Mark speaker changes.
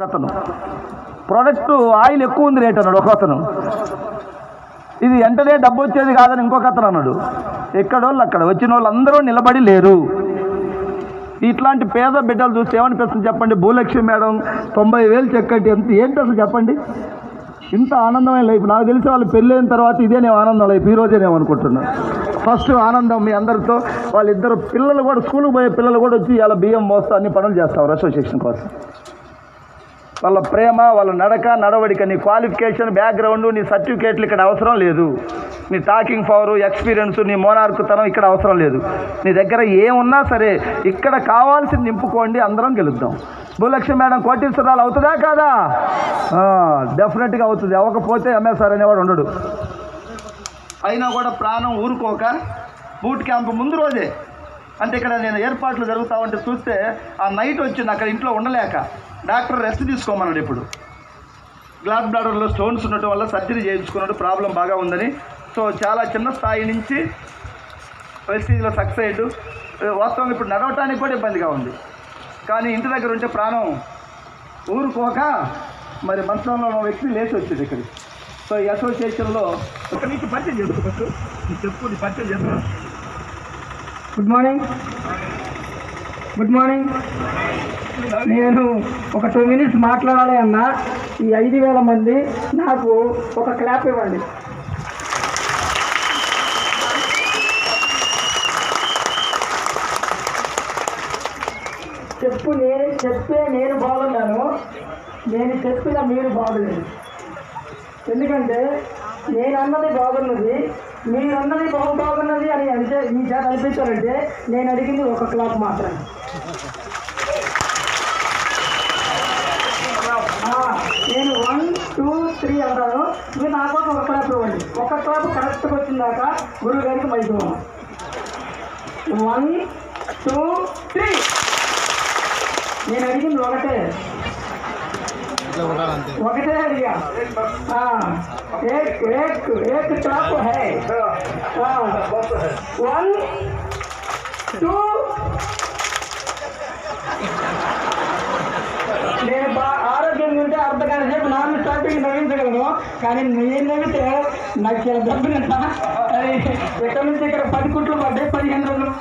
Speaker 1: అతను product oil ఎక్కువ ఉంది రేట్ అన్నాడు ఒక అతను. ఇది వెంటనే డబ్బు వచ్చేది కాదని ఇంకొక అతను అన్నాడు. ఎక్కడోళ్ళు అక్కడ వచ్చిన వాళ్ళు అందరూ నిలబడి లేరు. ఇట్లాంటి పేద బిడ్డలు చూస్తే ఏమనిపిస్తుంది చెప్పండి? భూలక్ష్మి మేడం 90,000 చెక్కటి ఏంటి అసలు చెప్పండి? ఇంత ఆనందమైన లైఫ్. నాకు తెలిసి వాళ్ళు పెళ్ళైన తర్వాత ఇదే నేను ఆనందం లైఫ్ ఈరోజే నేను అనుకుంటున్నాను. ఫస్ట్ ఆనందం మీ అందరితో. వాళ్ళిద్దరు పిల్లలు కూడా స్కూల్కి పోయే పిల్లలు కూడా వచ్చి ఇలా బియ్యం మోస్తా అన్ని పనులు చేస్తారు అసోసియేషన్ కోసం. వాళ్ళ ప్రేమ, వాళ్ళ నడక నడవడిక, నీ క్వాలిఫికేషన్ బ్యాక్గ్రౌండ్, నీ సర్టిఫికేట్లు ఇక్కడ అవసరం లేదు. నీ టాకింగ్ పవరు, ఎక్స్పీరియన్స్, నీ మోనార్కుతనం ఇక్కడ అవసరం లేదు. నీ దగ్గర ఏమున్నా సరే ఇక్కడ కావాల్సింది నింపుకోండి, అందరం గెలుద్దాం. భూలక్ష్మి మేడం కోటీశ్వరాలు అవుతుందా కాదా? డెఫినెట్గా అవుతుంది. అవ్వకపోతే ఎంఎస్ఆర్ అనేవాడు ఉండడు. అయినా కూడా ప్రాణం ఊరుకోక బూట్ క్యాంప్ ముందు రోజే, అంటే ఇక్కడ నేను ఏర్పాట్లు జరుగుతూ ఉంటే చూస్తే ఆ నైట్ వచ్చింది అక్కడ ఇంట్లో ఉండలేక డాక్టర్ రెస్ట్ తీసుకోమన్నాడు. ఇప్పుడు గ్లాడ్ బ్లాడర్లో స్టోన్స్ ఉండటం వల్ల సర్జరీ చేయించుకున్నాడు, ప్రాబ్లం బాగా ఉందని. సో చాలా చిన్న స్థాయి నుంచి ప్రెస్టీజ్లో సక్సెస్ అయ్యాడు. వాస్తవంగా ఇప్పుడు నడవటానికి కూడా ఇబ్బందిగా ఉంది, కానీ ఇంటి దగ్గర ఉంటే ప్రాణం ఊరుకోక మరి మంచంలో ఉన్న వ్యక్తి లేచి వచ్చింది ఇక్కడ. సో ఈ అసోసియేషన్లో ఒక నీకు పరిచయం చేసుకోవచ్చు, చెప్పు నీ పరిచయం చేస్తాను.
Speaker 2: Good morning. Good morning. నేను ఒక 2 minutes మాట్లాడాలి అన్నా. ఈ 5,000 మంది నాకు ఒక క్లాప్ ఇవ్వండి. నేను బాగున్నాను, నేను చెప్పిన మీరు బాగలేదు. ఎందుకంటే నేను అన్నది బాగున్నది, మీరు అన్నది బాగున్నది అని అంటే మీ చేత అనిపించాలంటే నేను అడిగింది ఒక క్లాప్ మాత్రమే. నేను 1, 2, 3 అంటాను, మీరు నాకు ఒక క్లాప్ ఇవ్వండి. ఒక క్లాప్ కరెక్ట్గా వచ్చిందాక గురువు గారికి మైక్ ఇవ్వండి. 1, 2, 3. నేను అడిగింది ఒకటే అడిగా. एक क्लाप है. 1, 2. నేను ఆరోగ్యంగా ఉంటే అర్ధగంట సేపు నాన్న స్టార్టింగ్ నవ్వించగలను, కానీ నేను నవ్వితే నాకు చాలా డబ్బులు. అది ఎక్కడి నుంచి ఇక్కడ 10 కుట్లు పడ్డాయి, 15 రోజులు.